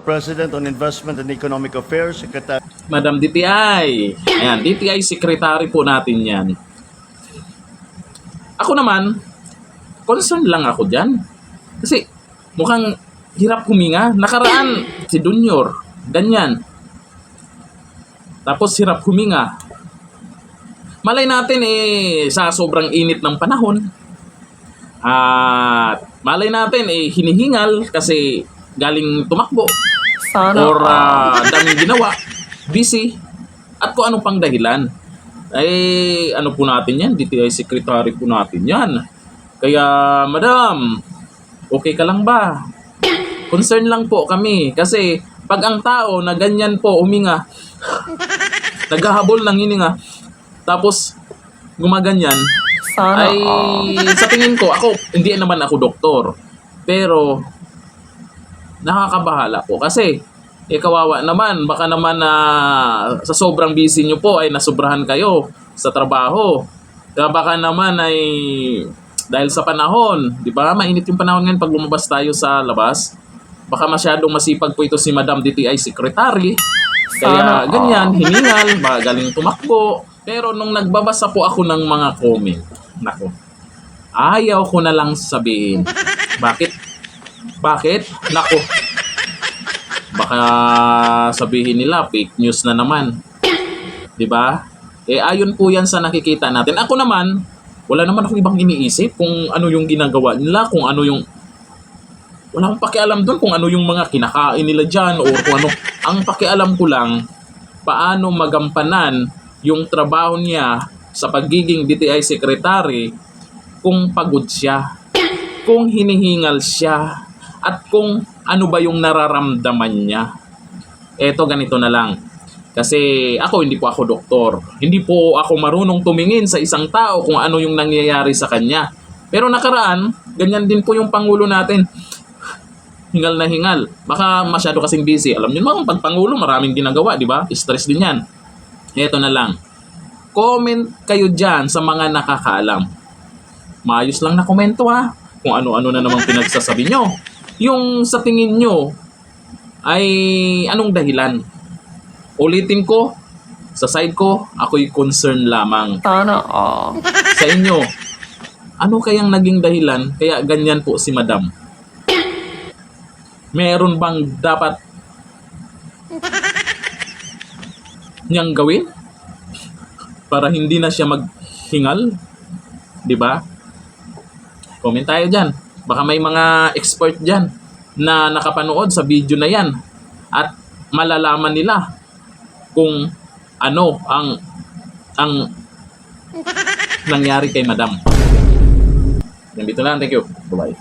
President on Investment and Economic Affairs, Secretary. Madam DTI. Ayan, DTI secretary po natin yan. Ako naman, concern lang ako dyan. Kasi mukhang hirap huminga. Nakaraan, si Junior, ganyan. Tapos hirap huminga. Malay natin sa sobrang init ng panahon. At malay natin hinihingal kasi galing tumakbo. Sana Or daming ginawa. Busy. At kung ano pang dahilan. Ano po natin yan? DTI secretary po natin yan. Kaya, madam, okay ka lang ba? Concern lang po kami. Kasi, pag ang tao na ganyan po huminga, naghahabol ng hininga, tapos gumaganyan, Sana sa tingin ko, hindi naman ako doktor. Pero, nakakabahala po. Kasi, kawawa naman. Baka naman sa sobrang busy nyo po ay nasubrahan kayo sa trabaho. Kaya baka naman dahil sa panahon, di ba? Mainit yung panahon ngayon pag lumabas tayo sa labas. Baka masyadong masipag po ito si Madam DTI Secretary. Kaya ganyan, hiningal, baka galing tumakbo. Pero nung nagbabasa po ako ng mga comment, nako, ayaw ko na lang sabihin. Bakit? Nako, baka sabihin nila fake news na naman. 'Di ba? Ayon po 'yan sa nakikita natin. Ako naman, wala naman akong ibang iniisip kung ano yung ginagawa nila, kung ano yung wala akong pakialam doon kung ano yung mga kinakain nila diyan o kung ano. Ang pakialam ko lang paano magampanan yung trabaho niya sa pagiging DTI secretary kung pagod siya, kung hinihingal siya, at kung ano ba yung nararamdaman niya. Eto, ganito na lang. Kasi hindi po ako doktor. Hindi po ako marunong tumingin sa isang tao kung ano yung nangyayari sa kanya. Pero nakaraan, ganyan din po yung Pangulo natin. Hingal na hingal. Baka masyado kasing busy. Alam niyo naman, pag Pangulo, maraming ginagawa, di ba? Stress din yan. Eto na lang. Comment kayo dyan sa mga nakakaalam. Maayos lang na komento kung ano-ano na namang pinagsasabi nyo. Yung sa tingin nyo ay anong dahilan? Ulitin ko, sa side ko, ako'y concern lamang. Sana Sa inyo, ano kayang naging dahilan kaya ganyan po si Madam? Meron bang dapat niyang gawin para hindi na siya maghingal? 'Di ba? Comment tayo diyan. Baka may mga expert diyan na nakapanood sa video na 'yan at malalaman nila kung ano ang nangyari kay Madam. Yan dito lang. Thank you. Bye-bye.